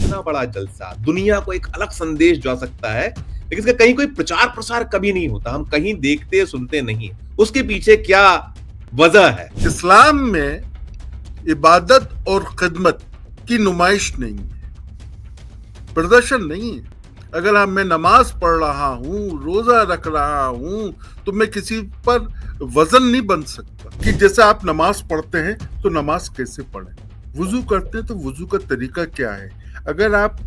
इतना बड़ा जलसा दुनिया को एक अलग संदेश जा सकता है, लेकिन इसका कहीं कोई प्रचार प्रसार कभी नहीं होता। हम कहीं देखते सुनते नहीं। उसके पीछे क्या वजह है? इस्लाम में इबादत और खिदमत की नुमाइश नहीं है, प्रदर्शन नहीं है। अगर मैं नमाज पढ़ रहा हूँ, रोजा रख रहा हूँ, तो मैं किसी पर वजन नहीं बन सकता कि जैसे आप नमाज पढ़ते हैं तो नमाज कैसे पढ़ें, वुजू करते हैं तो वुजू का तरीका क्या है। अगर आप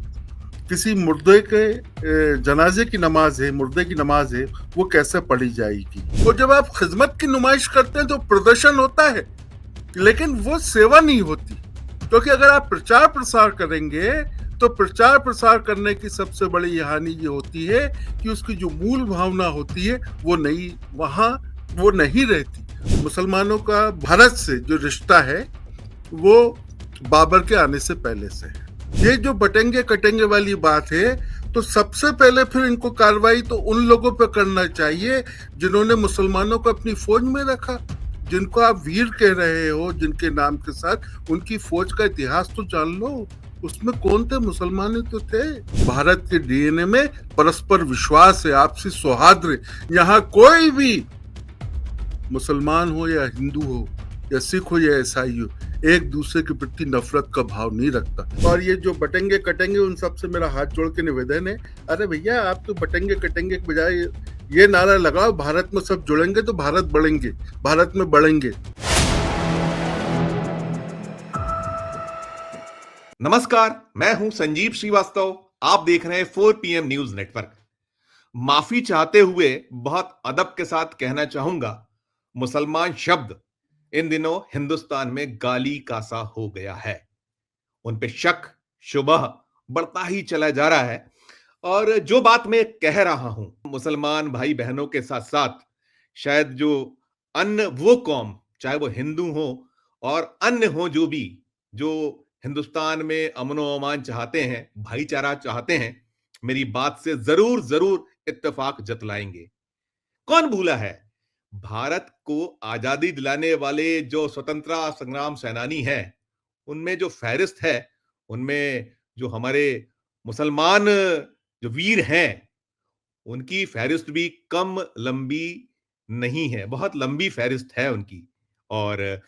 किसी मुर्दे के जनाजे की नमाज है, मुर्दे की नमाज है, वो कैसे पढ़ी जाएगी। और जब आप खिदमत की नुमाइश करते हैं तो प्रदर्शन होता है, लेकिन वो सेवा नहीं होती। क्योंकि अगर आप प्रचार प्रसार करेंगे तो प्रचार प्रसार करने की सबसे बड़ी हानि ये होती है कि उसकी जो मूल भावना होती है वो नहीं रहती। मुसलमानों का भारत से जो रिश्ता है वो बाबर के आने से पहले से है। ये जो बटेंगे कटेंगे वाली बात है, तो सबसे पहले फिर इनको कार्रवाई तो उन लोगों पे करना चाहिए जिन्होंने मुसलमानों को अपनी फौज में रखा, जिनको आप वीर कह रहे हो, जिनके नाम के साथ उनकी फौज का इतिहास तो जान लो। उसमें कौन थे? मुसलमान तो थे। भारत के डीएनए में परस्पर विश्वास है, आपसी सौहार्द है। यहाँ कोई भी मुसलमान हो या हिंदू हो या सिख हो या ईसाई हो, एक दूसरे के प्रति नफरत का भाव नहीं रखता। और ये जो बटेंगे कटेंगे, उन सबसे मेरा हाथ जोड़ के निवेदन है, अरे भैया आप तो बटेंगे कटेंगे के बजाय ये नारा लगाओ, भारत में सब जुड़ेंगे तो भारत बढ़ेंगे, भारत में बढ़ेंगे। नमस्कार, मैं हूं संजीव श्रीवास्तव। आप देख रहे हैं 4 PM न्यूज नेटवर्क। माफी चाहते हुए बहुत अदब के साथ कहना चाहूंगा, मुसलमान शब्द इन दिनों हिंदुस्तान में गाली का सा हो गया है। उन पे शक शुबह बढ़ता ही चला जा रहा है। और जो बात मैं कह रहा हूं, मुसलमान भाई बहनों के साथ साथ शायद जो अन्य वो कौम, चाहे वो हिंदू हो और अन्य हो, जो हिंदुस्तान में अमनो अमान चाहते हैं, भाईचारा चाहते हैं, मेरी बात से जरूर जरूर इत्तेफाक जतलाएंगे। कौन भूला है भारत को आजादी दिलाने वाले जो स्वतंत्रता संग्राम सेनानी हैं, उनमें जो फहरिस्त है, उनमें जो हमारे मुसलमान जो वीर हैं, उनकी फहरिस्त भी कम लंबी नहीं है, बहुत लंबी फहरिस्त है उनकी। और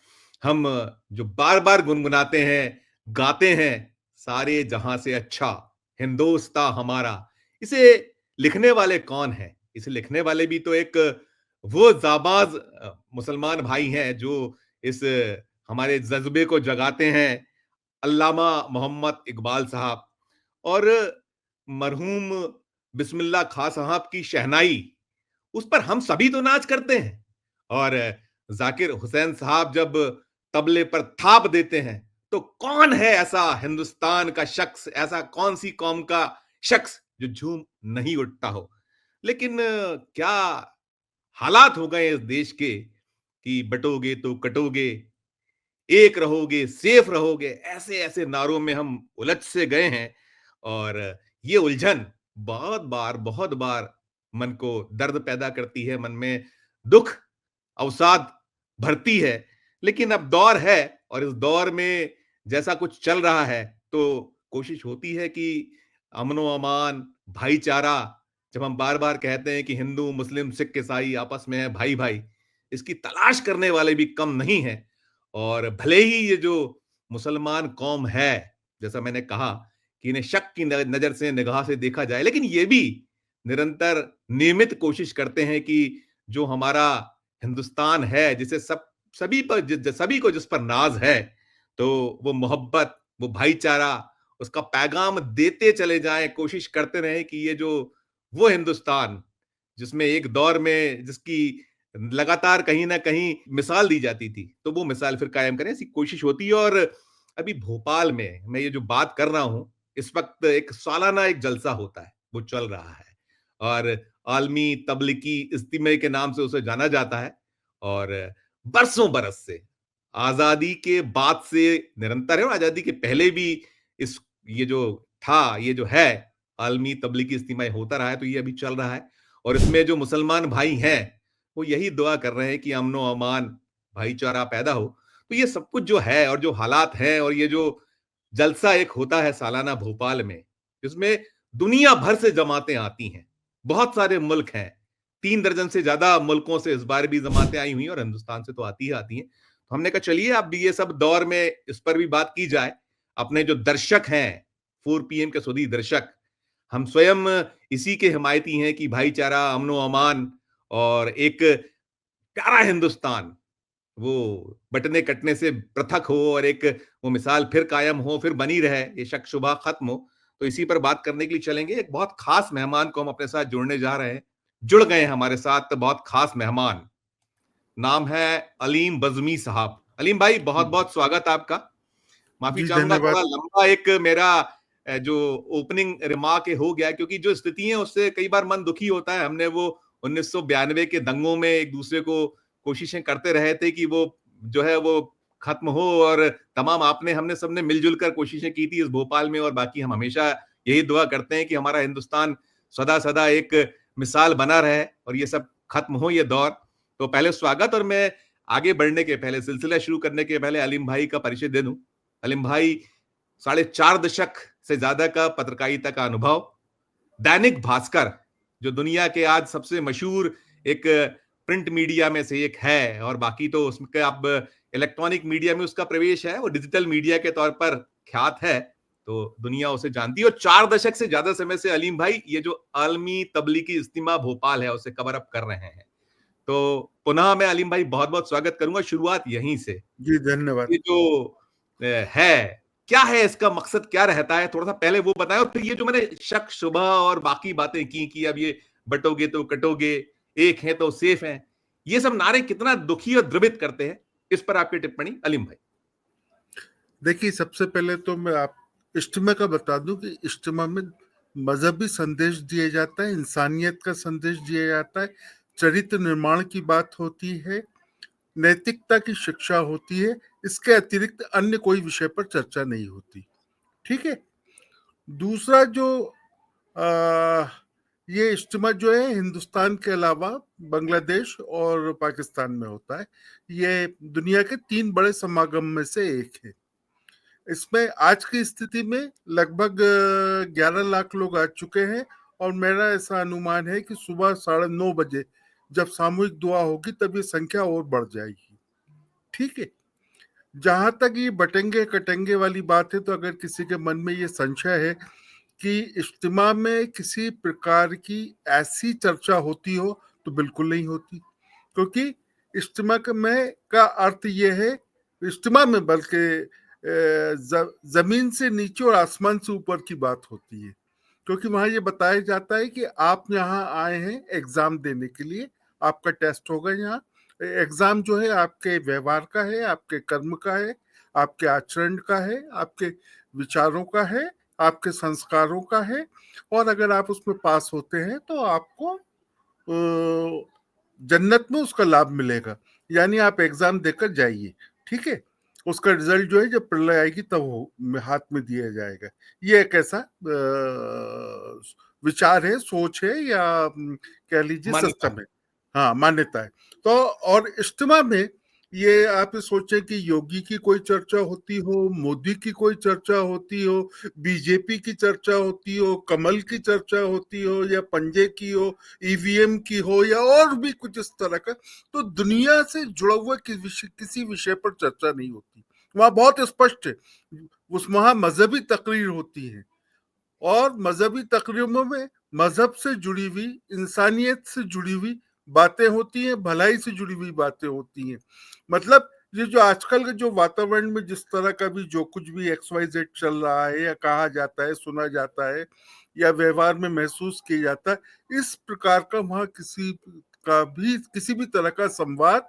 हम जो बार बार गुनगुनाते हैं, गाते हैं, सारे जहां से अच्छा हिंदोस्ता हमारा, इसे लिखने वाले कौन है? इसे लिखने वाले भी तो एक वो जाबाज मुसलमान भाई हैं जो इस हमारे जज्बे को जगाते हैं, अल्लामा मोहम्मद इकबाल साहब। और मरहूम बिस्मिल्लाह खां साहब की शहनाई, उस पर हम सभी तो नाच करते हैं। और जाकिर हुसैन साहब जब तबले पर थाप देते हैं, तो कौन है ऐसा हिंदुस्तान का शख्स, ऐसा कौन सी कौम का शख्स जो झूम नहीं उठता हो? लेकिन क्या हालात हो गए इस देश के कि बटोगे तो कटोगे, एक रहोगे सेफ रहोगे, ऐसे ऐसे नारों में हम उलझ से गए हैं। और ये उलझन बहुत बार मन को दर्द पैदा करती है, मन में दुख अवसाद भरती है। लेकिन अब दौर है, और इस दौर में जैसा कुछ चल रहा है, तो कोशिश होती है कि अमनो अमान, भाईचारा, जब हम बार बार कहते हैं कि हिंदू मुस्लिम सिख ईसाई आपस में है भाई भाई, इसकी तलाश करने वाले भी कम नहीं है। और भले ही ये जो मुसलमान कौम है, जैसा मैंने कहा कि इन्हें शक की नजर से, निगाह से देखा जाए, लेकिन ये भी निरंतर नियमित कोशिश करते हैं कि जो हमारा हिंदुस्तान है, जिसे सभी को जिस पर नाज है, तो वो मोहब्बत, वो भाईचारा, उसका पैगाम देते चले जाएं, कोशिश करते रहें कि ये जो वो हिंदुस्तान जिसमें एक दौर में जिसकी लगातार कहीं ना कहीं मिसाल दी जाती थी, तो वो मिसाल फिर कायम करें, ऐसी कोशिश होती है। और अभी भोपाल में मैं ये जो बात कर रहा हूं, इस वक्त एक सालाना एक जलसा होता है, वो चल रहा है। और आलमी तबलीगी इज्तिमा के नाम से उसे जाना जाता है। और बरसों बरस से, आजादी के बाद से निरंतर है, और आजादी के पहले भी इस ये जो था, ये जो है आलमी तबलीगी इज्तिमा होता रहा है, तो ये अभी चल रहा है। और इसमें जो मुसलमान भाई हैं, वो यही दुआ कर रहे हैं कि अमनो अमान, भाईचारा पैदा हो। तो ये सब कुछ जो है, और जो हालात हैं, और ये जो जलसा एक होता है सालाना भोपाल में, जिसमें दुनिया भर से जमातें आती हैं। बहुत सारे मुल्क हैं, 3 दर्जन से ज्यादा मुल्कों से इस बार भी जमातें आई हुई हैं और हिंदुस्तान से तो आती ही आती हैं। तो हमने कहा चलिए अब ये सब दौर में इस पर भी बात की जाए। अपने जो दर्शक हैं, 4 पीएम के सुधी दर्शक, हम स्वयं इसी के हिमायती हैं कि भाईचारा, अमन-ओ-अमान और एक प्यारा हिंदुस्तान वो बटने कटने से पृथक हो और एक वो मिसाल फिर कायम हो, फिर बनी रहे, ये शक शुबा खत्म हो। तो इसी पर बात करने के लिए चलेंगे। एक बहुत खास मेहमान को हम अपने साथ जोड़ने जा रहे हैं। जुड़ गए हैं हमारे साथ बहुत खास मेहमान। नाम है अलीम बज़मी साहब। अलीम भाई बहुत-बहुत स्वागत आपका। माफी जी चाहूंगा धन्यवाद। थोड़ा लंबा एक मेरा जो ओपनिंग रिमार्क हो गया, क्योंकि जो स्थिति है उससे कई बार मन दुखी होता है। हमने वो 1992 के दंगों में एक दूसरे को कोशिशें करते रहे थे कि वो जो है वो खत्म हो, और तमाम आपने हमने सबने मिलजुल कर कोशिशें की थी इस भोपाल में, और बाकी हम हमेशा यही दुआ करते हैं कि हमारा हिंदुस्तान सदा सदा एक मिसाल बना रहे और ये सब खत्म हो, ये दौर। तो पहले स्वागत, और मैं आगे बढ़ने के पहले, सिलसिला शुरू करने के पहले अलीम भाई का परिचय दे दूं। अलीम भाई 4.5 दशक से ज्यादा का पत्रकारिता का अनुभव, दैनिक भास्कर जो दुनिया के आज सबसे मशहूर एक प्रिंट मीडिया में से एक है, और बाकी तो उसके अब इलेक्ट्रॉनिक मीडिया में उसका प्रवेश है, वो डिजिटल मीडिया के तौर पर ख्यात है, तो दुनिया उसे जानती है। और 4 दशक से ज्यादा समय से अलीम भाई ये जो आलमी तबलीगी इज्तिमा भोपाल है उसे कवर अप कर रहे हैं। तो पुनः मैं अलीम भाई बहुत बहुत स्वागत करूंगा, शुरुआत यहीं से। जी धन्यवाद। ये जो है, क्या है इसका मकसद, क्या रहता है, थोड़ा सा पहले वो बताएं, और फिर ये जो मैंने शक शुबह और बाकी बातें की कि अब ये बटोगे तो कटोगे, एक है तो सेफ है, ये सब नारे कितना दुखी और द्रवित करते हैं, इस पर आपकी टिप्पणी अलीम भाई। देखिए, सबसे पहले तो मैं आप इज्तिमा का बता दूं कि इज्तिमा में मजहबी संदेश दिया जाता है, इंसानियत का संदेश दिया जाता है, चरित्र निर्माण की बात होती है, नैतिकता की शिक्षा होती है। इसके अतिरिक्त अन्य कोई विषय पर चर्चा नहीं होती। ठीक है। दूसरा जो आ, ये इज्तिमा जो है हिंदुस्तान के अलावा बांग्लादेश और पाकिस्तान में होता है। ये दुनिया के 3 बड़े समागम में से एक है। इसमें आज की स्थिति में लगभग 11 लाख लोग आ चुके हैं, और मेरा ऐसा अनुमान है कि सुबह 9:30 बजे जब सामूहिक दुआ होगी तब ये संख्या और बढ़ जाएगी। ठीक है। जहां तक ये बटेंगे कटेंगे वाली बात है, तो अगर किसी के मन में ये संशय है कि इज्तिमा में किसी प्रकार की ऐसी चर्चा होती हो, तो बिल्कुल नहीं होती। क्योंकि इज्तिमा का अर्थ ये है, इज्तिमा में बल्कि जमीन से नीचे और आसमान से ऊपर की बात होती है। क्योंकि वहां ये बताया जाता है कि आप यहाँ आए हैं एग्जाम देने के लिए, आपका टेस्ट होगा यहाँ। एग्जाम जो है आपके व्यवहार का है, आपके कर्म का है, आपके आचरण का है, आपके विचारों का है, आपके संस्कारों का है। और अगर आप उसमें पास होते हैं तो आपको जन्नत में उसका लाभ मिलेगा। यानी आप एग्जाम देकर जाइए। ठीक है। उसका रिजल्ट जो है जब प्रलय आएगी तब वो हाथ में दिया जाएगा। ये एक ऐसा विचार है, सोच है, या कह लीजिए मान्यता सिस्टम है। हाँ, मान्यता है। तो और इज्तिमा में ये आप सोचें कि योगी की कोई चर्चा होती हो, मोदी की कोई चर्चा होती हो, बीजेपी की चर्चा होती हो, कमल की चर्चा होती हो, या पंजे की हो, ईवीएम की हो, या और भी कुछ इस तरह का, तो दुनिया से जुड़ा हुआ किसी विषय पर चर्चा नहीं होती। वहां बहुत स्पष्ट है, वहां मजहबी तकरीर होती है, और मजहबी तकरीरों में मजहब से जुड़ी हुई, इंसानियत से जुड़ी हुई बातें होती हैं, भलाई से जुड़ी हुई बातें होती हैं। मतलब ये जो आजकल के जो वातावरण में जिस तरह का भी जो कुछ भी XYZ चल रहा है, या कहा जाता है, सुना जाता है, या व्यवहार में महसूस किया जाता है, इस प्रकार का वहां किसी भी तरह का संवाद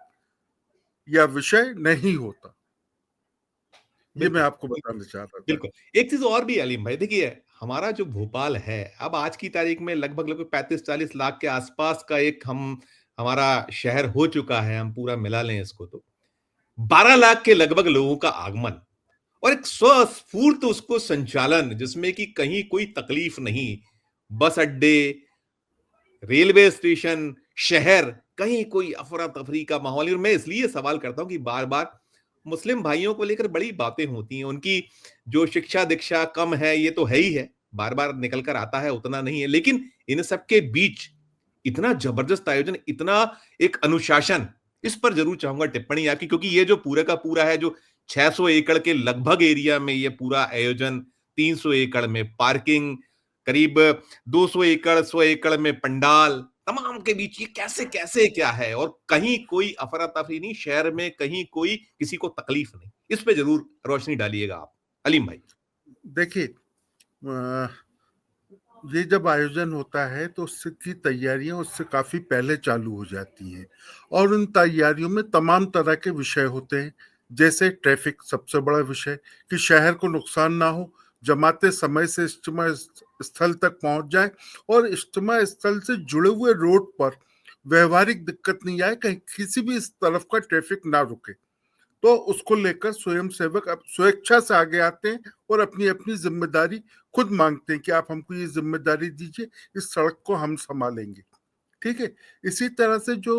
या विषय नहीं होता। ये मैं बिल्कुल आपको बिल्कुल बताना चाह रहा था। बिल्कुल। एक चीज और भी अलीम भाई, देखिए हमारा जो भोपाल है अब आज की तारीख में लगभग लगभग 35-40 लाख के आसपास का एक हमारा शहर हो चुका है। हम पूरा मिला लें इसको तो 12 लाख के लगभग लोगों का आगमन, और एक स्वस्फूर्त उसको संचालन, जिसमें कि कहीं कोई तकलीफ नहीं, बस अड्डे, रेलवे स्टेशन, शहर, कहीं कोई अफरा तफरी का माहौल नहीं। और मैं इसलिए सवाल करता हूं कि बार बार मुस्लिम भाइयों को लेकर बड़ी बातें होती हैं, उनकी जो शिक्षा दीक्षा कम है, ये तो है ही है, बार-बार निकल कर आता है, उतना नहीं है। लेकिन इन सब के बीच इतना जबरदस्त आयोजन, इतना एक अनुशासन, इस पर ज़रूर चाहूँगा टिप्पणी आपकी, क्योंकि ये जो पूरे का पूरा है, जो 600 एकड़ के लगभग एरिया में ये पूरा आयोजन, 300 एकड़ में पार्किंग, करीब 200 एकड़, 100 एकड़ में पंडाल, तमाम के बीच ये कैसे-कैसे क्या है? और कहीं कोई अफरा-तफरी नहीं, शहर में कहीं कोई किसी को तकलीफ नहीं। इस पे ज़रूर रोशनी डालिएगा आप, अलीम भाई। देखिए, अ, ये जब आयोजन होता है तो उससे की तैयारियां उससे काफी पहले चालू हो जाती हैं, और उन तैयारियों में तमाम तरह के विषय होते हैं। जैसे ट्रैफिक सबसे बड़ा विषय, कि शहर को नुकसान ना हो, जमाते समय से इज्तिमा स्थल तक पहुंच जाए, और इज्तिमा स्थल से जुड़े हुए रोड पर व्यवहारिक दिक्कत नहीं आए, कहीं किसी भी इस तरफ का ट्रैफिक ना रुके। तो उसको लेकर स्वयं सेवक अब स्वेच्छा से आगे आते हैं और अपनी अपनी जिम्मेदारी खुद मांगते हैं कि आप हमको ये जिम्मेदारी दीजिए, इस सड़क को हम संभालेंगे। ठीक है। इसी तरह से जो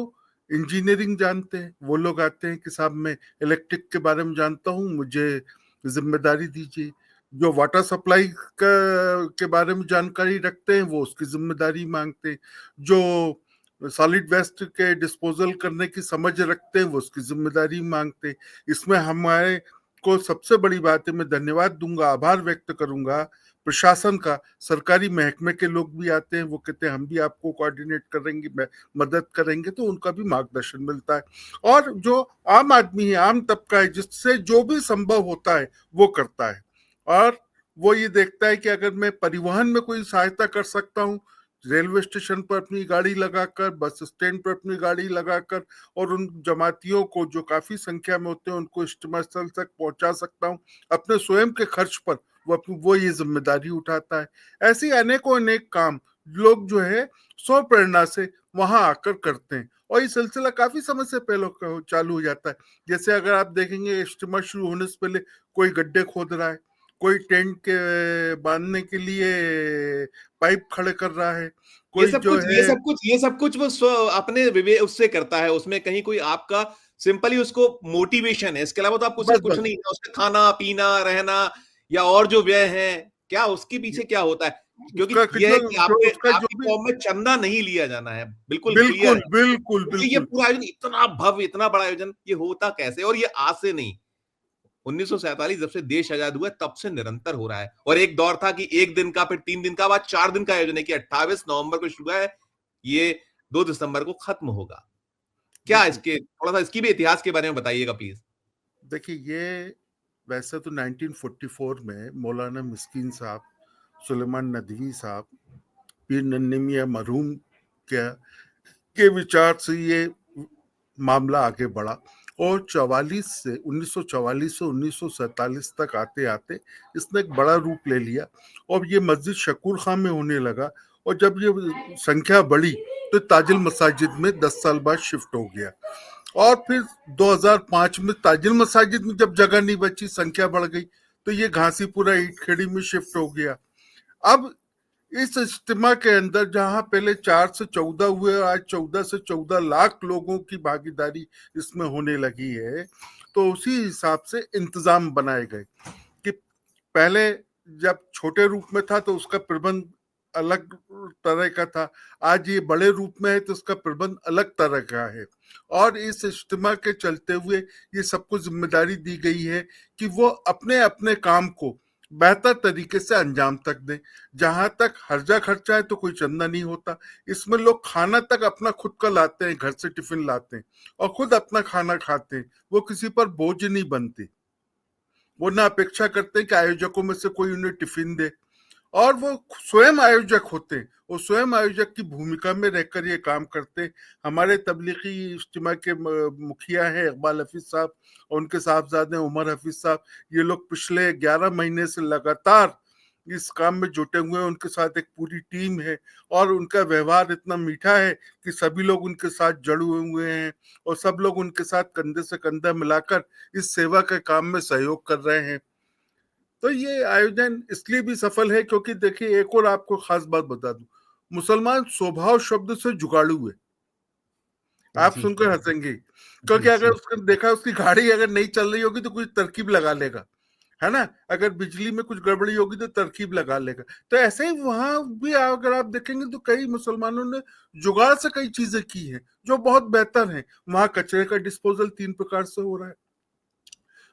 इंजीनियरिंग जानते हैं वो लोग आते हैं कि साहब मैं इलेक्ट्रिक के बारे में जानता हूँ, मुझे जिम्मेदारी दीजिए। जो वाटर सप्लाई के बारे में जानकारी रखते हैं वो उसकी जिम्मेदारी मांगते हैं। जो सॉलिड वेस्ट के डिस्पोजल करने की समझ रखते हैं वो उसकी जिम्मेदारी मांगते हैं। इसमें हमारे को सबसे बड़ी बात है, मैं धन्यवाद दूंगा, आभार व्यक्त करूंगा प्रशासन का। सरकारी महकमे के लोग भी आते हैं, वो कहते हैं हम भी आपको कोऑर्डिनेट करेंगे, मदद करेंगे, तो उनका भी मार्गदर्शन मिलता है। और जो आम आदमी है, आम तबका है, जिससे जो भी संभव होता है वो करता है। और वो ये देखता है कि अगर मैं परिवहन में कोई सहायता कर सकता हूँ, रेलवे स्टेशन पर अपनी गाड़ी लगाकर, बस स्टैंड पर अपनी गाड़ी लगाकर, और उन जमातियों को जो काफी संख्या में होते हैं उनको इज्तिमा स्थल तक पहुंचा सकता हूँ अपने स्वयं के खर्च पर, वो ये जिम्मेदारी उठाता है। ऐसी अनेकों अनेक काम लोग जो है स्व प्रेरणा से वहां आकर करते हैं, और ये सिलसिला काफी समय से पहले चालू हो जाता है। जैसे अगर आप देखेंगे, इज्तिमा शुरू होने से पहले कोई गड्ढे खोद रहा है, कोई टेंट के बांधने के लिए पाइप खड़े कर रहा है, ये कोई सब जो कुछ ये है सब कुछ ये सब कुछ वो अपने उससे करता है, उसमें कहीं कोई आपका सिंपली उसको मोटिवेशन है, इसके अलावा तो आप उससे बस कुछ बस नहीं है, उसका खाना पीना रहना या और जो व्यय है, क्या उसके पीछे क्या होता है, क्योंकि उसका यह है जो कि जो आपके उसका जो आपकी भी, कौम में चंदा नहीं लिया जाना है, बिल्कुल क्लियर बिल्कुल है। बिल्कुल तो ये बिल्कुल पूरा आयोजन इतना भव्य, इतना बड़ा आयोजन, ये होता कैसे? और ये आज से नहीं, 1947 जब से देश आजाद हुआ तब से निरंतर हो रहा है। और एक दौर था कि 1 दिन का, फिर 3 दिन का, बाद 4 दिन का आयोजन है कि 28 नवंबर को शुरू है, ये 2 दिसंबर को खत्म होगा। क्या देखिए इसके थोड़ा-सा इसकी भी इतिहास के बारे में बताइएगा प्लीज़? देखिए ये वैसे तो 1944 में मौलाना मिस्कीन साहब, सुलेमान नदवी साहब, पीर नन्ही मियां मरहूम के विचार से ये मामला आगे बढ़ा, और 1944 से 1947 तक आते आते इसने एक बड़ा रूप ले लिया, और ये मस्जिद शकूर खां में होने लगा। और जब ये संख्या बढ़ी तो ताजुल मसाजिद में 10 साल बाद शिफ्ट हो गया, और फिर 2005 में ताजुल मसाजिद में जब जगह नहीं बची, संख्या बढ़ गई, तो ये घासीपुरा ईट खेड़ी में शिफ्ट हो गया। अब इस इज्तिमा के अंदर जहां पहले 4 से 14 हुए, आज 14 से 14 लाख लोगों की भागीदारी इसमें होने लगी है। तो उसी हिसाब से इंतजाम बनाए गए कि पहले जब छोटे रूप में था तो उसका प्रबंध अलग तरह का था, आज ये बड़े रूप में है तो उसका प्रबंध अलग तरह का है। और इस इज्तिमा के चलते हुए ये सबको जिम्मेदारी दी गई है कि वो अपने अपने काम को बेहतर तरीके से अंजाम तक दें। जहां तक हर्जा खर्चा है तो कोई चंदा नहीं होता, इसमें लोग खाना तक अपना खुद का लाते हैं, घर से टिफिन लाते हैं और खुद अपना खाना खाते हैं, वो किसी पर बोझ नहीं बनते। वो ना अपेक्षा करते हैं कि आयोजकों में से कोई उन्हें टिफिन दे, और वो स्वयं आयोजक होते हैं, वो स्वयं आयोजक की भूमिका में रहकर ये काम करते हैं। हमारे तबलीगी इज्तिमा के मुखिया है इकबाल हफीज साहब, और उनके साहबजादे उमर हफीज साहब, ये लोग पिछले 11 महीने से लगातार इस काम में जुटे हुए हैं। उनके साथ एक पूरी टीम है, और उनका व्यवहार इतना मीठा है कि सभी लोग उनके साथ जुड़े हुए हैं, और सब लोग उनके साथ कंधे से कंधा मिलाकर इस सेवा के काम में सहयोग कर रहे हैं। तो ये आयोजन इसलिए भी सफल है क्योंकि देखिए, एक और आपको खास बात बता दूं, मुसलमान स्वभाव शब्द से जुगाड़ू है। आप जी सुनकर हंसेंगे, जी क्योंकि अगर जी। उसने देखा उसकी गाड़ी अगर नहीं चल रही होगी तो कुछ तरकीब लगा लेगा, है ना। अगर बिजली में कुछ गड़बड़ी होगी तो तरकीब लगा लेगा। तो ऐसे ही वहां भी अगर आप देखेंगे तो कई मुसलमानों ने जुगाड़ से कई चीजें की हैं जो बहुत बेहतर हैं। वहां कचरे का डिस्पोजल 3 प्रकार से हो रहा है,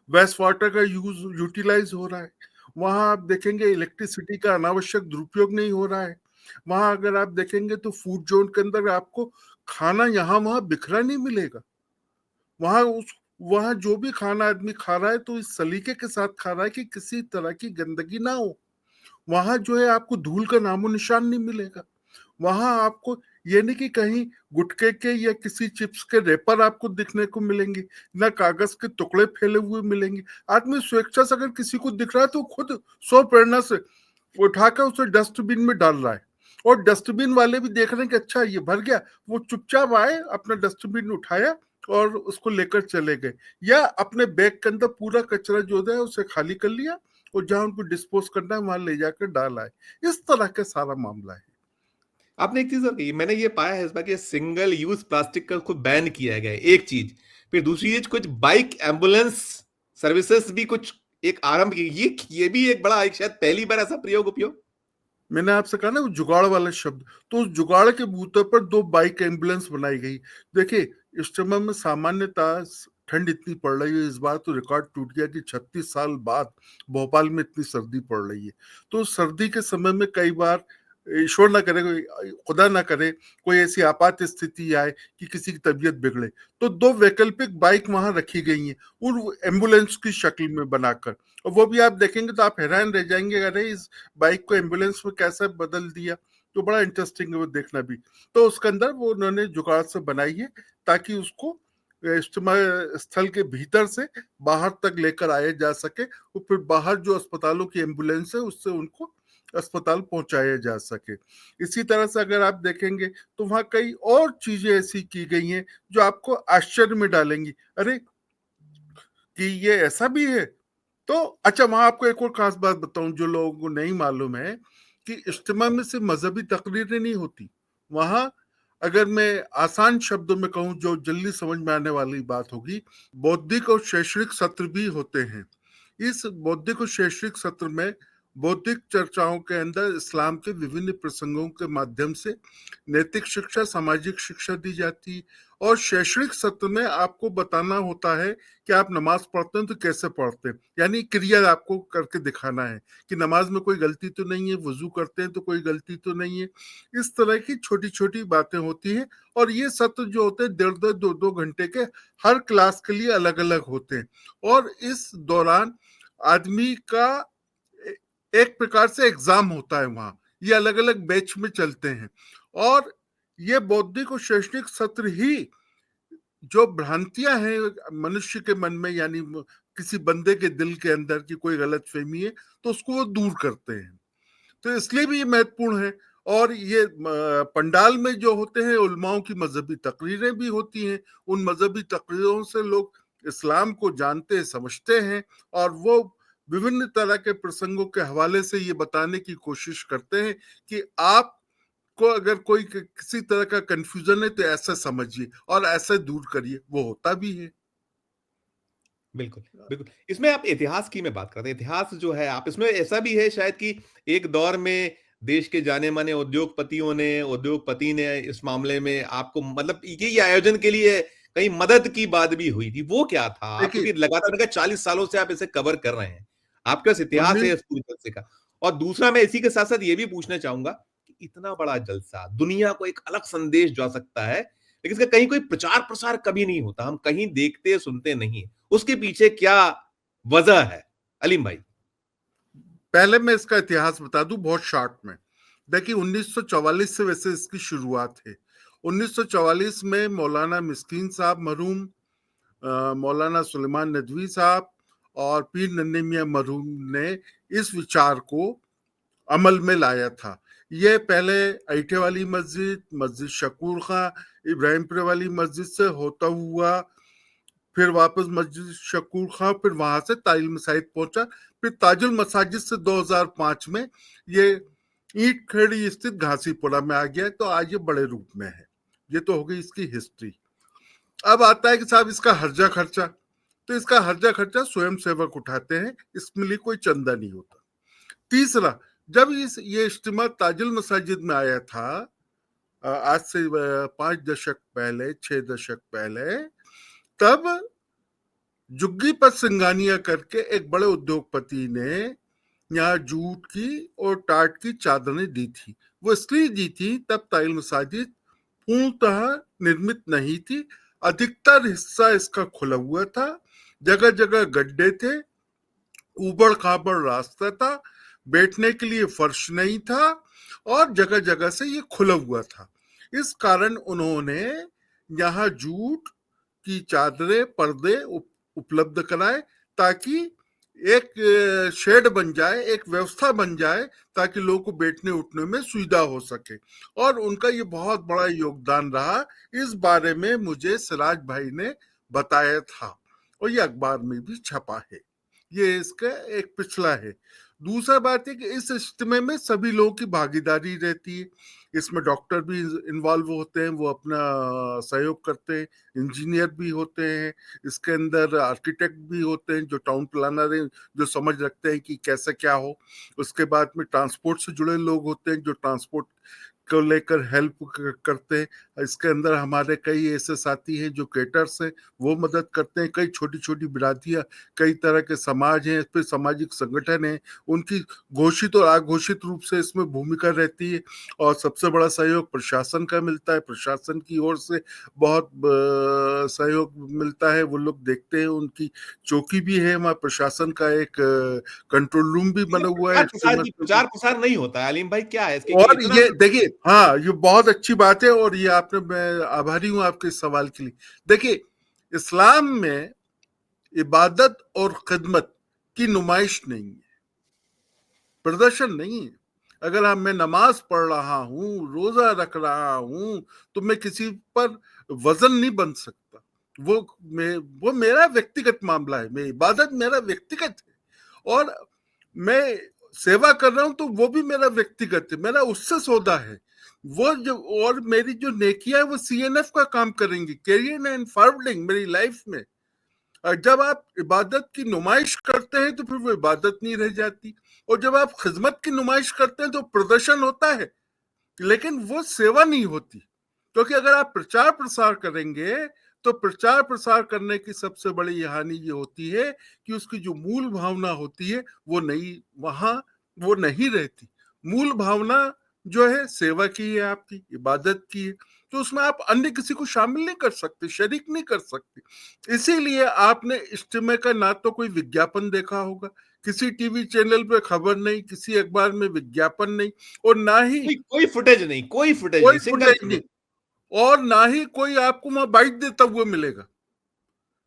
वेस्ट वाटर का यूज यूटिलाइज हो रहा है, वहां आप देखेंगे इलेक्ट्रिसिटी का अनावश्यक दुरुपयोग नहीं हो रहा है। वहां अगर आप देखेंगे तो फूड जोन के अंदर आपको खाना यहाँ वहां बिखरा नहीं मिलेगा। वहां जो भी खाना आदमी खा रहा है तो इस सलीके के साथ खा रहा है कि किसी तरह की गंदगी ना हो। वहां जो है आपको धूल का नामो निशान नहीं मिलेगा। वहां आपको ये नहीं कि कहीं गुटखे के या किसी चिप्स के रेपर आपको दिखने को मिलेंगे, ना कागज के टुकड़े फैले हुए मिलेंगे। आदमी स्वेच्छा से अगर किसी को दिख रहा है तो खुद स्व प्रेरणा से उठाकर उसे डस्टबिन में डाल रहा है, और डस्टबिन वाले भी देख रहे हैं कि अच्छा ये भर गया, वो चुपचाप आए, अपना डस्टबिन उठाया और उसको लेकर चले गए, या अपने बैग के अंदर पूरा कचरा जो है उसे खाली कर लिया और जहां उनको डिस्पोज करना है वहां ले जाकर डाला है। इस तरह का सारा मामला है। आपने एक चीज और कही, मैंने ये पाया है इस बार कि सिंगल यूज प्लास्टिक का खुद बैन किया गया है, एक चीज। फिर दूसरी चीज, कुछ बाइक एम्बुलेंस सर्विसेज भी कुछ एक आरंभ की, ये भी एक बड़ा, एक शायद पहली बार ऐसा प्रयोग उपयोग। मैंने आपसे कहा ना वो जुगाड़ वाला शब्द, तो उस जुगाड़ के बूते पर 2 बाइक एम्बुलेंस बनाई गई। देखिए, इस समय में सामान्यतः ठंड इतनी पड़ रही है, इस बार तो रिकॉर्ड टूट गया कि 36 साल बाद भोपाल में इतनी सर्दी पड़ रही है। तो सर्दी के समय में कई बार ईश्वर ना करे, खुदा ना करे, कोई ऐसी आपात स्थिति आए कि किसी की तबीयत बिगड़े, तो 2 वैकल्पिक बाइक वहां रखी गई हैं और एम्बुलेंस की शक्ल में बनाकर। और वो भी आप देखेंगे तो आप हैरान रह जाएंगे, अरे इस बाइक को एम्बुलेंस में कैसे बदल दिया। तो बड़ा इंटरेस्टिंग है वो देखना भी। तो उसके अंदर वो उन्होंने जुगाड़ से बनाई है ताकि उसको इज्तिमा स्थल के भीतर से बाहर तक लेकर आया जा सके, और फिर बाहर जो अस्पतालों की एम्बुलेंस है उससे उनको अस्पताल पहुंचाया जा सके। इसी तरह से अगर आप देखेंगे तो वहां कई और चीजें ऐसी की गई हैं जो आपको आश्चर्य में डालेंगी, अरे कि ये ऐसा भी है। तो अच्छा, वहां आपको एक और खास बात बताऊं जो लोगों को नहीं मालूम है, कि इज्तिमा में सिर्फ मजहबी तकरीरें नहीं होती वहां। अगर मैं आसान शब्दों में कहूं जो जल्दी समझ में आने वाली बात होगी, बौद्धिक और शैक्षणिक सत्र भी होते हैं। इस बौद्धिक और शैक्षणिक सत्र में बौद्धिक चर्चाओं के अंदर इस्लाम के विभिन्न प्रसंगों के माध्यम से नैतिक शिक्षा, सामाजिक शिक्षा दी जाती। और शैक्षणिक सत्र में आपको बताना होता है कि आप नमाज पढ़ते हैं तो कैसे पढ़ते हैं, यानी क्रिया आपको करके दिखाना है कि नमाज में कोई गलती तो नहीं है, वजू करते हैं तो कोई गलती तो नहीं है। इस तरह की छोटी छोटी बातें होती हैं। और ये सत्र जो होते हैं 1.5 2 घंटे के, हर क्लास के लिए अलग अलग होते हैं। और इस दौरान आदमी का एक प्रकार से एग्जाम होता है वहां। ये अलग अलग बैच में चलते हैं। और ये बौद्धिक और शैक्षणिक सत्र ही जो भ्रांतियां हैं मनुष्य के मन में, यानी किसी बंदे के दिल के अंदर की कोई गलत फहमी है तो उसको वो दूर करते हैं। तो इसलिए भी ये महत्वपूर्ण है। और ये पंडाल में जो होते हैं उलमाओं की मजहबी तकरीरें भी होती हैं। उन मजहबी तकरीरों से लोग इस्लाम को जानते हैं, समझते हैं, और वो विभिन्न तरह के प्रसंगों के हवाले से ये बताने की कोशिश करते हैं कि आप को अगर कोई किसी तरह का कंफ्यूजन है तो ऐसा समझिए और ऐसे दूर करिए, वो होता भी है। बिल्कुल बिल्कुल। इसमें आप इतिहास की मैं बात करते हैं, इतिहास जो है आप इसमें ऐसा भी है शायद कि एक दौर में देश के जाने माने उद्योगपति ने इस मामले में आपको, मतलब ये आयोजन के लिए कहीं मदद की बात भी हुई थी, वो क्या था? आप देखिए, क्योंकि लगातार 40 सालों से आप इसे कवर कर रहे हैं, आपके पास इतिहास है 19 इस पूरी तरह से का। और दूसरा मैं इसी के साथ साथ ये भी पूछना चाहूंगा कि इतना बड़ा जलसा दुनिया को एक अलग संदेश जा सकता है, लेकिन इसका कहीं कोई प्रचार प्रसार कभी नहीं होता, हम कहीं देखते सुनते नहीं, उसके पीछे क्या वजह है अलीम भाई? पहले मैं इसका इतिहास बता दूं बहुत शॉर्ट में। देखिए, 1944 से वैसे इसकी शुरुआत है। 1944 में मौलाना मिस्कीन साहब मरहूम, मौलाना सुलेमान नदवी साहब और पीर नन्हे मियां मरहूम ने इस विचार को अमल में लाया था। ये पहले ऐठे वाली मस्जिद, मस्जिद शकूर खां, इब्राहिमपुर वाली मस्जिद से होता हुआ फिर वापस मस्जिद शकूर खां, फिर वहां से ताजुल मसाजिद पहुंचा, फिर ताजुल मसाजिद से 2005 में ये ईंट खेड़ी स्थित घासीपुरा में आ गया। तो आज ये बड़े रूप में है। ये तो हो गई इसकी हिस्ट्री। अब आता है कि साहब इसका हर्जा खर्चा, तो इसका हर्जा खर्चा स्वयं सेवक उठाते हैं, इसमें लिए कोई चंदा नहीं होता। तीसरा, जब ये इज्तिमा ताजुल मसाजिद में आया था, आज से 5 दशक पहले, 6 दशक पहले, तब जुग्गी पर सिंगानिया करके एक बड़े उद्योगपति ने यहाँ जूट की और टाट की चादरें दी थी। वो इसलिए दी थी तब ताजुल मसाजिद पूर्णतः निर्मित नहीं थी, अधिकतर हिस्सा इसका खुला हुआ था, जगह जगह गड्ढे थे, ऊबड़ खाबड़ रास्ता था, बैठने के लिए फर्श नहीं था और जगह जगह से ये खुला हुआ था। इस कारण उन्होंने यहाँ जूट की चादरें, पर्दे उपलब्ध कराए ताकि एक शेड बन जाए, एक व्यवस्था बन जाए, ताकि लोगों को बैठने उठने में सुविधा हो सके। और उनका ये बहुत बड़ा योगदान रहा। इस बारे में मुझे सिराज भाई ने बताया था और ये अखबार में भी छपा है। ये इसका एक पिछला है। दूसरा बात है कि इस इज्तिमा में सभी लोगों की भागीदारी रहती है। इसमें डॉक्टर भी इन्वॉल्व होते हैं, वो अपना सहयोग करते हैं, इंजीनियर भी होते हैं, इसके अंदर आर्किटेक्ट भी होते हैं जो टाउन प्लानर हैं, जो समझ रखते हैं कि कैसे क्या हो। उसके बाद में ट्रांसपोर्ट से जुड़े लोग होते हैं जो ट्रांसपोर्ट को लेकर हेल्प करते हैं। इसके अंदर हमारे कई ऐसे साथी हैं जो केटर्स हैं, वो मदद करते हैं। कई छोटी छोटी बिरादियां, कई तरह के समाज हैं, इस पर सामाजिक संगठन है, उनकी घोषित और अघोषित रूप से इसमें भूमिका रहती है। और सबसे बड़ा सहयोग प्रशासन का मिलता है, प्रशासन की ओर से बहुत सहयोग मिलता है। वो लोग देखते हैं, उनकी चौकी भी है वहाँ, प्रशासन का एक कंट्रोल रूम भी बना हुआ है। प्रचार प्रसार नहीं होता है अलीम भाई, क्या है इसके? और ये देखिए, हाँ, ये बहुत अच्छी बात है और ये आपने, मैं आभारी हूं आपके इस सवाल के लिए। देखिए, इस्लाम में इबादत और खिदमत की नुमाइश नहीं है, प्रदर्शन नहीं है। अगर मैं नमाज पढ़ रहा हूं, रोजा रख रहा हूं, तो मैं किसी पर वजन नहीं बन सकता। वो मेरा व्यक्तिगत मामला है। मैं इबादत मेरा व्यक्तिगत है और मैं सेवा कर रहा हूं तो वो भी मेरा व्यक्तिगत है, मेरा उससे सौदा है। वो जो, और मेरी जो नेकियां वो सीएनएफ का काम करेंगी, कैरियर एंड फॉरवर्डिंग मेरी लाइफ में। और जब आप इबादत की नुमाइश करते हैं तो फिर वो इबादत नहीं रह जाती, और जब आप खिदमत की नुमाइश करते हैं तो प्रदर्शन होता है लेकिन वो सेवा नहीं होती। क्योंकि अगर आप प्रचार प्रसार करेंगे तो प्रचार प्रसार करने की सबसे बड़ी हानि ये होती है कि उसकी जो मूल भावना होती है वो नहीं रहती। मूल भावना जो है सेवा की है, आपकी इबादत की है, तो उसमें आप अन्य किसी को शामिल नहीं कर सकते, शरीक नहीं कर सकते। इसीलिए आपने इज्तिमा का ना तो कोई विज्ञापन देखा होगा, किसी टीवी चैनल पे खबर नहीं, किसी अखबार में विज्ञापन नहीं, और ना ही कोई फुटेज नहीं, कोई फुटेज नहीं, सिंगल नहीं, और ना ही कोई आपको वहां बाइट देता हुआ मिलेगा,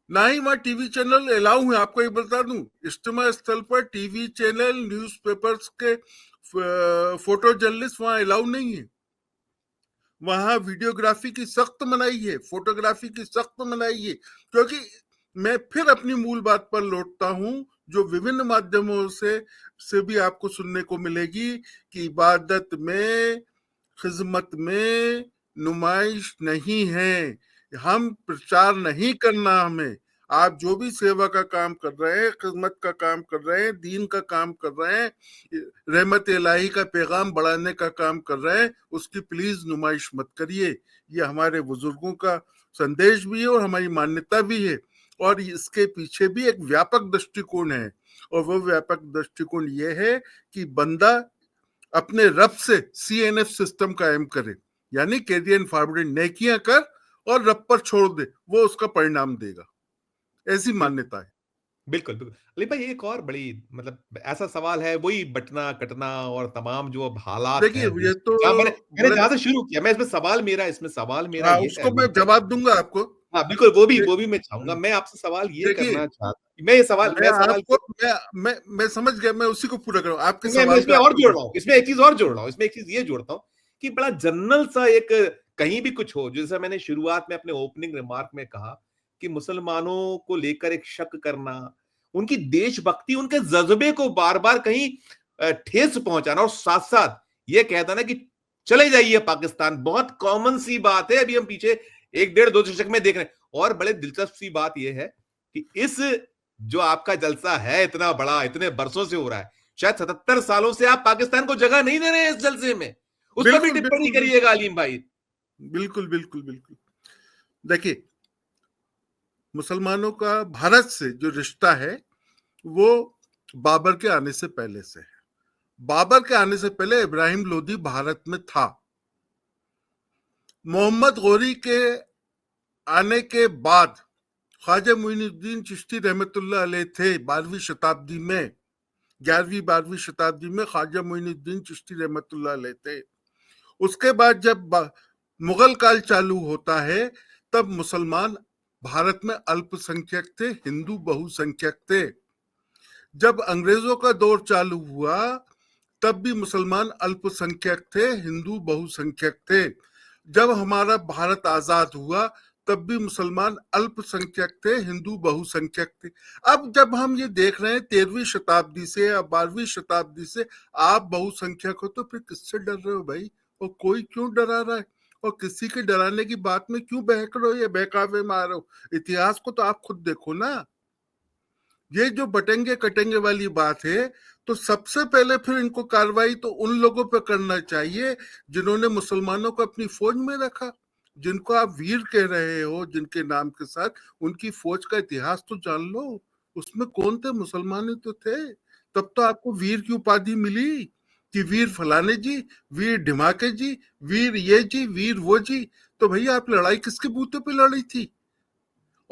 ना ही वहां टीवी चैनल अलाउ है। आपको ये बता दूं, इज्तिमा स्थल पर टीवी चैनल, न्यूज़पेपर्स के फोटो जर्नलिस्ट वहां अलाउ नहीं है। वहां वीडियोग्राफी की सख्त मनाही है, फोटोग्राफी की सख्त मनाही है। क्योंकि मैं फिर अपनी मूल बात पर लौटता हूं जो विभिन्न माध्यमों से भी आपको सुनने को मिलेगी कि इबादत में, खिदमत में नुमाइश नहीं है, हम प्रचार नहीं करना। हमें, आप जो भी सेवा का काम कर रहे हैं, खिदमत का काम कर रहे हैं, दीन का काम कर रहे हैं, रहमत इलाही का पैगाम बढ़ाने का काम कर रहे हैं, उसकी प्लीज नुमाइश मत करिए। ये हमारे बुजुर्गों का संदेश भी है और हमारी मान्यता भी है, और इसके पीछे भी एक व्यापक दृष्टिकोण है। और वो व्यापक दृष्टिकोण ये है कि बंदा अपने रब से सीएनएफ सिस्टम कायम करे, यानी कैरियर एंड फॉरवर्डिंग, नेकियां कर और रब पर छोड़ दे, वो उसका परिणाम देगा। ऐसी मान्यता है। बिल्कुल बिल्कुल। अली भाई, एक और बड़ी मतलब ऐसा सवाल है, वही बटना कटना और तमाम जो अब हालात देखिए, हैं ये तो मैंने जहां से शुरू किया, मैं इसमें सवाल मेरा हाँ, ये उसको है मैं जवाब दूंगा आपको। हाँ बिल्कुल, वो भी मैं चाहूंगा। मैं आपसे सवाल ये देखिए, करना चाहता, मैं ये सवाल मैं आपको मैं समझ गया, मैं उसी को पूरा करूँ आपके मैं सवाल इसमें का। और जोड़ रहा हूँ, इसमें एक चीज और जोड़ रहा हूँ, इसमें एक चीज ये जोड़ता हूँ कि बड़ा जनरल सा एक, कहीं भी कुछ हो, जैसा मैंने शुरुआत में अपने ओपनिंग रिमार्क में कहा कि मुसलमानों को लेकर एक शक करना, उनकी देशभक्ति, उनके जज्बे को बार बार कहीं ठेस पहुंचाना, और साथ साथ ये कहता ना कि चले जाइए पाकिस्तान, बहुत कॉमन सी बात है। अभी हम पीछे 1 डेढ़ 2 दशक में देख रहे हैं, और बड़े दिलचस्प सी बात यह है कि इस जो आपका जलसा है इतना बड़ा, इतने बरसों से हो रहा है, शायद 77 सालों से आप पाकिस्तान को जगह नहीं दे रहे हैं इस जलसे में। उस पर भी बिल्कुल टिप्पणी बिल्कुल करिएगा अलीम भाई। बिल्कुल बिल्कुल बिल्कुल। देखिए, मुसलमानों का भारत से जो रिश्ता है वो बाबर के आने से पहले से है। बाबर के आने से पहले इब्राहिम लोदी भारत में था। मोहम्मद गौरी के आने के बाद ख्वाजा मोइनुद्दीन चिश्ती रहमतुल्लाह अलैह थे 12वीं शताब्दी में। 11वीं 12वीं शताब्दी में ख्वाजा मोइनुद्दीन चिश्ती रहमतुल्लाह अलैह थे। उसके बाद जब मुगल काल चालू होता है तब मुसलमान भारत में अल्पसंख्यक थे, हिंदू बहुसंख्यक थे। जब अंग्रेजों का दौर चालू हुआ तब भी मुसलमान अल्पसंख्यक थे, हिंदू बहुसंख्यक थे। जब हमारा भारत आजाद हुआ तब भी मुसलमान अल्पसंख्यक थे, हिंदू बहुसंख्यक थे। अब जब हम ये देख रहे हैं 13वीं शताब्दी से या 12वीं शताब्दी से आप बहुसंख्यक हो, तो फिर किससे डर रहे हो भाई? और कोई क्यों डरा रहा है? और किसी के डराने की बात में क्यों बहक रहे हो या बहकावे में आ रहे हो? इतिहास को तो आप खुद देखो ना। ये जो बटेंगे कटेंगे वाली बात है, तो सबसे पहले फिर इनको कार्रवाई तो उन लोगों पर करना चाहिए जिन्होंने मुसलमानों को अपनी फौज में रखा, जिनको आप वीर कह रहे हो जिनके नाम के साथ, उनकी फौज का इतिहास तो जान लो। उसमें कौन थे? मुसलमान ही तो थे। तब तो आपको वीर की उपाधि मिली कि वीर फलाने जी, वीर ढिमाके जी, वीर ये जी, वीर वो जी। तो भैया आप लड़ाई किसके बूते पे लड़ी थी?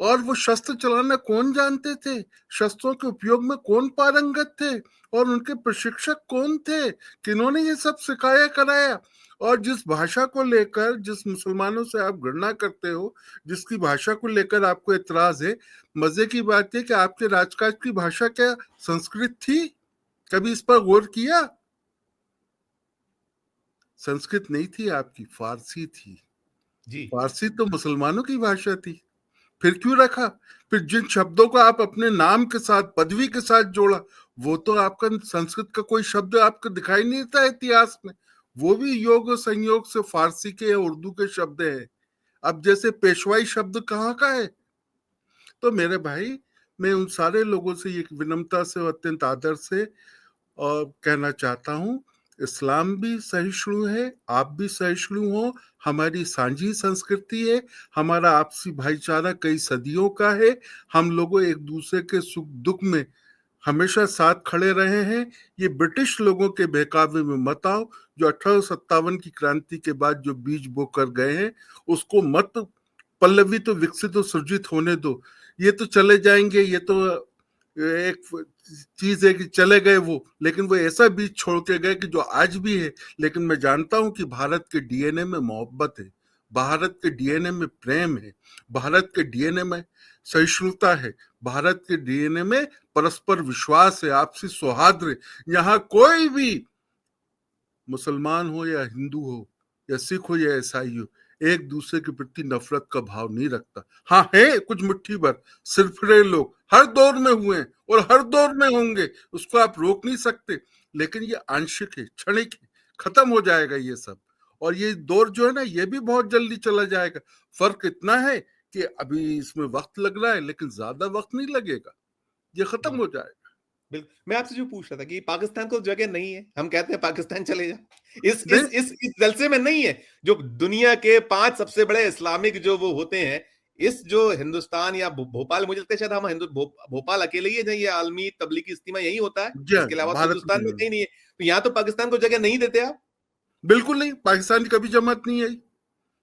और वो शस्त्र चलाना कौन जानते थे? शस्त्रों के उपयोग में कौन पारंगत थे? और उनके प्रशिक्षक कौन थे? किन्होंने ये सब सिखाया कराया? और जिस भाषा को लेकर, जिस मुसलमानों से आप घृणा करते हो, जिसकी भाषा को लेकर आपको एतराज है, मजे की बात है कि आपके राजकाज की भाषा क्या संस्कृत थी? कभी इस पर गौर किया? संस्कृत नहीं थी आपकी, फारसी थी। जी फारसी तो मुसलमानों की भाषा थी। फिर क्यों रखा? फिर जिन शब्दों को आप अपने नाम के साथ, पदवी के साथ जोड़ा, वो तो आपका संस्कृत का कोई शब्द आपको दिखाई नहीं देता इतिहास में। वो भी योग और संयोग से फारसी के या उर्दू के शब्द है। अब जैसे पेशवाई शब्द कहाँ का है? तो मेरे भाई, मैं उन सारे लोगों से एक विनम्रता से और अत्यंत आदर से और कहना चाहता हूँ, इस्लाम भी सहिष्णु है, आप भी सहिष्णु हो। हमारी सांझी संस्कृति है, हमारा आपसी भाईचारा कई सदियों का है। हम लोगों एक दूसरे के सुख दुख में हमेशा साथ खड़े रहे हैं। ये ब्रिटिश लोगों के बहकावे में मत आओ, जो 1857 की क्रांति के बाद जो बीज बो कर गए हैं उसको मत पल्लवित तो विकसित और सृजित होने दो। ये तो चले जाएंगे, ये तो एक चीज है कि चले गए वो, लेकिन वो ऐसा बीज छोड़ के गए कि जो आज भी है। लेकिन मैं जानता हूं कि भारत के डीएनए में मोहब्बत है, भारत के डीएनए में प्रेम है, भारत के डीएनए में सहिष्णुता है, भारत के डीएनए में परस्पर विश्वास है, आपसी सौहार्द है। यहाँ कोई भी मुसलमान हो या हिंदू हो या सिख हो या ईसाई हो, एक दूसरे के प्रति नफरत का भाव नहीं रखता। हाँ, है कुछ मुट्ठी भर सिरफिरे लोग, हर दौर में हुए हैं और हर दौर में होंगे, उसको आप रोक नहीं सकते। लेकिन ये आंशिक है, क्षणिक है, खत्म हो जाएगा ये सब। और ये दौर जो है ना, ये भी बहुत जल्दी चला जाएगा। फर्क इतना है कि अभी इसमें वक्त लग रहा है, लेकिन ज्यादा वक्त नहीं लगेगा, ये खत्म हो जाएगा। बिल्कुल। मैं आपसे जो पूछ रहा था कि पाकिस्तान को जगह नहीं है, हम कहते हैं पाकिस्तान चले जा, इस जलसे में नहीं है। जो दुनिया के 5 सबसे बड़े इस्लामिक जो वो होते हैं, इस जो हिंदुस्तान या भोपाल, मुझे लगता है शायद हम भोपाल अकेले ही है जहाँ ये आलमी तबलीगी इज्तिमा यही होता है, इसके अलावा तो भारत हिंदुस्तान में में कहीं नहीं है। तो यहाँ तो पाकिस्तान को जगह नहीं देते आप। बिल्कुल नहीं, पाकिस्तान की कभी जमात नहीं आई,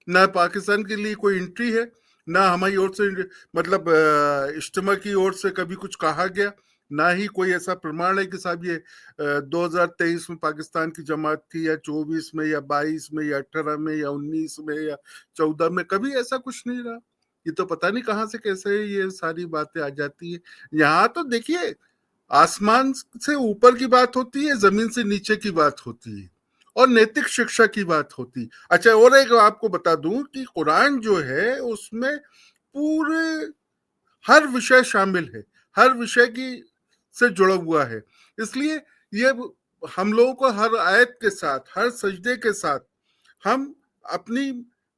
ना पाकिस्तान के लिए कोई एंट्री है, ना हमारी ओर से, मतलब इज्तिमा की ओर से कभी कुछ कहा गया, ना ही कोई ऐसा प्रमाण है कि साहब ये 2023 में पाकिस्तान की जमात थी या 24 में या 22 में या 18 में या 19 में या 14 में, कभी ऐसा कुछ नहीं रहा। ये तो पता नहीं कहाँ से कैसे ये सारी बातें आ जाती है। यहाँ तो देखिए, आसमान से ऊपर की बात होती है, जमीन से नीचे की बात होती है, और नैतिक शिक्षा की बात होती। अच्छा, और एक आपको बता दूं कि कुरान जो है उसमें पूरे हर विषय शामिल है, हर विषय की से जुड़ा हुआ है। इसलिए ये हम लोगों को हर आयत के साथ, हर सजदे के साथ हम अपनी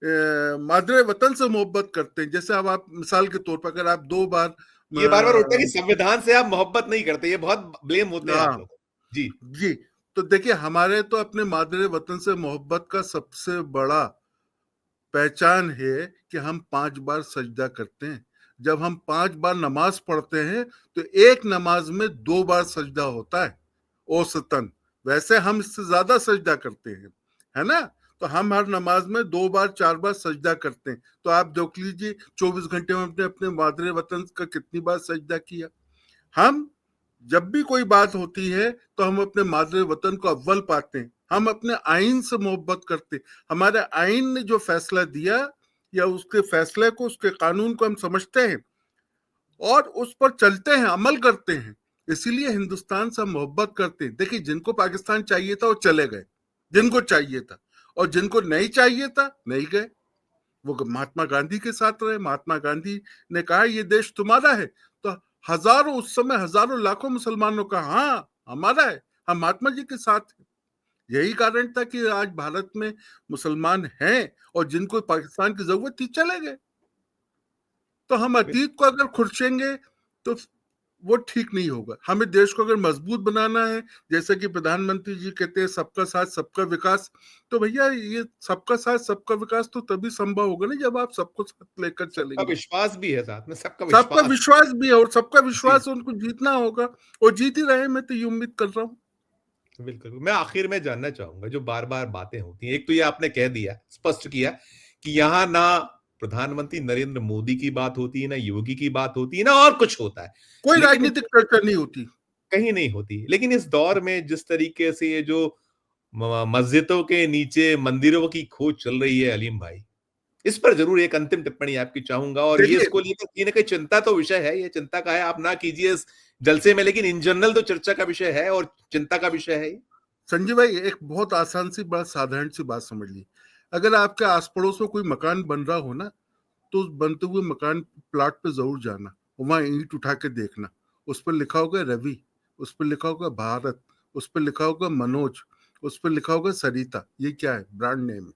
मादरे वतन से मोहब्बत करते हैं। जैसे अब आप मिसाल के तौर पर अगर आप 2 बार ये बार बार उठता है कि संविधान से आप मोहब्बत नहीं करते, ये बहुत ब्लेम होते हैं आप हाँ लोग। जी जी, तो देखिए हमारे तो अपने मादरे वतन से मोहब्बत का सबसे बड़ा पहचान है कि हम 5 बार सजदा करते हैं। जब हम 5 बार नमाज पढ़ते हैं तो एक नमाज में 2 बार सजदा होता है औसतन। वैसे हम इससे ज्यादा सजदा करते हैं, है ना? तो हम हर नमाज में 2 बार 4 बार सजदा करते हैं। तो आप देख लीजिए 24 घंटे में अपने अपने मादरे वतन का कितनी बार सजदा किया। हम जब भी कोई बात होती है तो हम अपने मादरे वतन को अव्वल पाते हैं। हम अपने आइन से मोहब्बत करते हैं। हमारे आइन ने जो फैसला दिया या उसके फैसले को, उसके कानून को हम समझते हैं और उस पर चलते हैं, अमल करते हैं। इसीलिए हिंदुस्तान से हम मोहब्बत करते हैं। देखिए जिनको पाकिस्तान चाहिए था वो चले गए, जिनको चाहिए था, और जिनको नहीं चाहिए था नहीं गए। वो महात्मा गांधी के साथ रहे। महात्मा गांधी ने कहा ये देश तुम्हारा है, तो हजारों, उस समय हजारों लाखों मुसलमानों का हाँ हमारा है, हम महात्मा जी के साथ हैं। यही कारण था कि आज भारत में मुसलमान हैं, और जिनको पाकिस्तान की जरूरत थी चले गए। तो हम अतीत को अगर खुरचेंगे तो वो ठीक नहीं होगा। हमें देश को अगर मजबूत बनाना है, जैसे कि प्रधानमंत्री जी कहते हैं सबका साथ सबका विकास, तो भैया ये सबका साथ सबका विकास तो तभी संभव होगा ना जब आप सबको साथ लेकर सबका चलेंगे। विश्वास भी है साथ में, सबका सबका विश्वास। विश्वास भी है, और सबका जी विश्वास उनको जीतना होगा, और जीत ही रहे, मैं तो ये उम्मीद कर रहा हूँ। बिल्कुल। मैं आखिर में जानना चाहूंगा, जो बार बार बातें होती हैं, एक तो ये आपने कह दिया, स्पष्ट किया कि यहाँ ना प्रधानमंत्री नरेंद्र मोदी की बात होती है, ना योगी की बात होती है, ना और कुछ होता है, कोई लेकिन राजनीतिक चर्चा नहीं होती। कहीं नहीं होती। लेकिन इस दौर में जिस तरीके से ये जो मस्जिदों के नीचे मंदिरों की खोज चल रही है अलीम भाई, इस पर जरूर एक अंतिम टिप्पणी आपकी चाहूंगा। और ये देखिए इसको लेकर कहीं ना कहीं चिंता तो विषय है, ये चिंता का है, आप ना कीजिए इस जलसे में, लेकिन इन जनरल तो चर्चा का विषय है और चिंता का विषय है। संजय भाई, एक बहुत आसान सी, बड़ा साधारण सी बात समझ ली। अगर आपके आस पड़ोस में कोई मकान बन रहा हो ना, तो उस बनते हुए मकान प्लाट पे जरूर जाना, वहां ईंट उठा के देखना। उस पर लिखा होगा रवि, उस पर लिखा होगा भारत, उस पर लिखा होगा मनोज, उस पर लिखा होगा सरिता। ये क्या है? ब्रांड नेम है।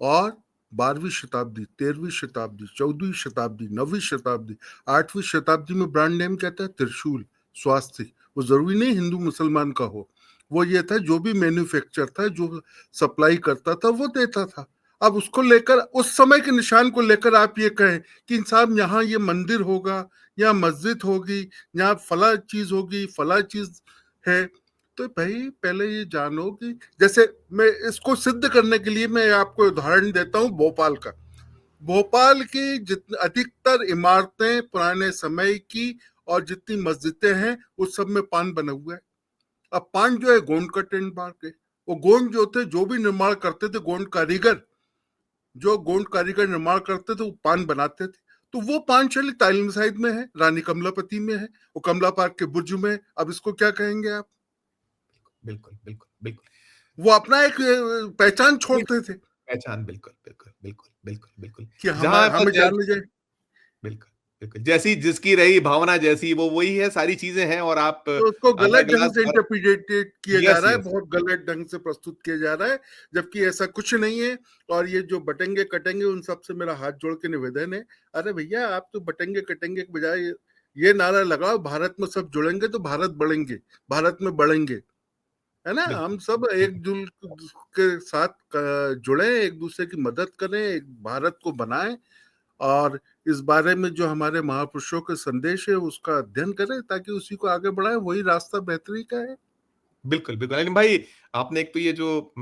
और 12वीं शताब्दी, 13वीं शताब्दी, 14वीं शताब्दी, 9वीं शताब्दी, 8वीं शताब्दी में ब्रांड नेम कहता है त्रिशूल, स्वास्ति। वो जरूरी नहीं हिंदू मुसलमान का हो, वो ये था जो भी मैन्युफैक्चर था, जो सप्लाई करता था, वो देता था। अब उसको लेकर, उस समय के निशान को लेकर आप ये कहें कि साहब यहाँ ये मंदिर होगा, यहाँ मस्जिद होगी, यहाँ फला चीज होगी, फला चीज है, तो भाई पहले ये जानो कि, जैसे मैं इसको सिद्ध करने के लिए मैं आपको उदाहरण देता हूँ भोपाल का। भोपाल की जितनी अधिकतर इमारतें पुराने समय की और जितनी मस्जिदें हैं उस सब में पान बना हुआ है। अब पान जो है गोंड का टेंट मार के, वो गोंड जो थे, जो भी निर्माण करते थे, गोंड कारीगर, जो गोंड कारीगर निर्माण करते थे वो पान बनाते थे। तो वो पान शैली तालीम साइड में है, रानी कमलापति में है, वो कमला पार्क के बुर्ज में है। अब इसको क्या कहेंगे आप? बिल्कुल बिल्कुल बिल्कुल। वो अपना एक पहचान छोड़ते थे पहचान, बिल्कुल बिल्कुल बिल्कुल बिल्कुल बिल्कुल। कि जहां पर हमें जाने जाए। बिल्कुल बिल्कुल, जैसी जिसकी रही भावना, जैसी वो वही है, सारी चीजें हैं। और आप तो उसको आधा गलत ढंग गिलास से भर। इंटरप्रिटेट किया जा यस रहा है, यस। बहुत गलत ढंग से प्रस्तुत किया जा रहा है, जबकि ऐसा कुछ नहीं है। और ये जो बटेंगे कटेंगे, उन सब से मेरा हाथ जोड़ के निवेदन है, अरे भैया आप तो बटेंगे कटेंगे के बजाय ये नारा लगाओ, भारत में सब जुड़ेंगे तो भारत बढ़ेंगे, भारत में बढ़ेंगे, है ना? हम बिल्कुल सब बिल्कुल एकजुट के साथ जुड़े, एक दूसरे की मदद करें, एक भारत को बनाएं, और इस बारे में जो हमारे महापुरुषों के संदेश है उसका अध्ययन करें, ताकि उसी को आगे बढ़ाएं। वही रास्ता बेहतरी का है। बिल्कुल बिल्कुल। अलीम भाई, आपने एक तो ये जो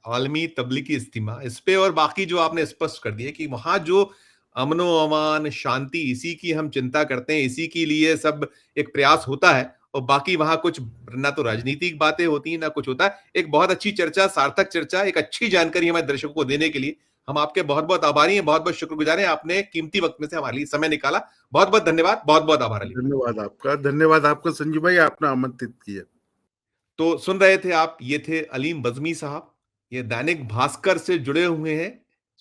आलमी तबलीगी इज्तिमा, इस पे और बाकी जो आपने स्पष्ट कर दिया कि वहां जो अमनो अमान शांति, इसी की हम चिंता करते हैं, इसी के लिए सब एक प्रयास होता है, और बाकी वहां कुछ ना तो राजनीतिक बातें होती हैं ना कुछ होता है। एक बहुत अच्छी चर्चा, सार्थक चर्चा, एक अच्छी जानकारी हमारे दर्शकों को देने के लिए हम आपके बहुत बहुत आभारी हैं, बहुत बहुत शुक्रगुजार हैं। आपने कीमती वक्त में से हमारे लिए समय निकाला। बहुत बहुत धन्यवाद, बहुत बहुत आभार अलीम भाई। धन्यवाद आपका संजीव भाई, आपने आमंत्रित किया। तो सुन रहे थे आप, ये थे अलीम बज़मी साहब। ये दैनिक भास्कर से जुड़े हुए हैं,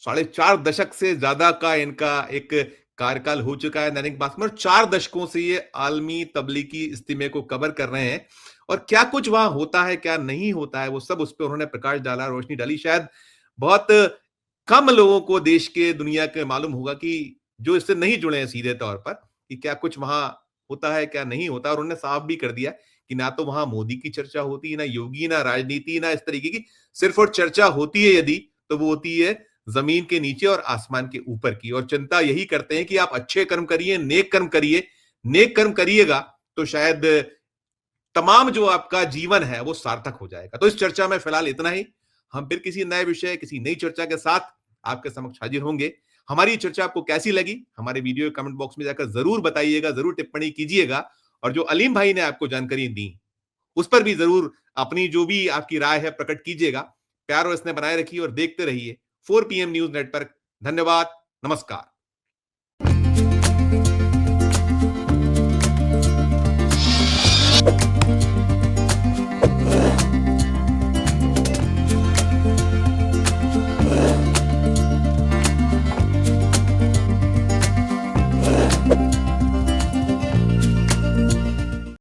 4.5 दशक से ज्यादा का इनका एक कार्यकाल हो चुका है दैनिक भास्कर में, और 4 दशकों से ये आलमी तबलीगी इज्तिमे को कवर कर रहे हैं। और क्या कुछ वहां होता है, क्या नहीं होता है, वो सब उस पर उन्होंने प्रकाश डाला, रोशनी डाली। शायद बहुत कम लोगों को देश के दुनिया के मालूम होगा कि जो इससे नहीं जुड़े हैं सीधे तौर पर कि क्या कुछ वहां होता है क्या नहीं होता। और उन्होंने साफ भी कर दिया कि ना तो वहां मोदी की चर्चा होती है, ना योगी, ना राजनीति, ना इस तरीके की। सिर्फ और चर्चा होती है यदि, तो वो होती है जमीन के नीचे और आसमान के ऊपर की। और चिंता यही करते हैं कि आप अच्छे कर्म करिए, नेक कर्म करिए। नेक कर्म करिएगा तो शायद तमाम जो आपका जीवन है वो सार्थक हो जाएगा। तो इस चर्चा में फिलहाल इतना ही। हम फिर किसी नए विषय, किसी नई चर्चा के साथ आपके समक्ष हाजिर होंगे। हमारी ये चर्चा आपको कैसी लगी हमारे वीडियो के कमेंट बॉक्स में जाकर जरूर बताइएगा, जरूर टिप्पणी कीजिएगा। और जो अलीम भाई ने आपको जानकारी दी उस पर भी जरूर अपनी जो भी आपकी राय है प्रकट कीजिएगा। प्यार और स्नेह बनाए रखिए और देखते रहिए 4 PM न्यूज नेटवर्क। धन्यवाद, नमस्कार।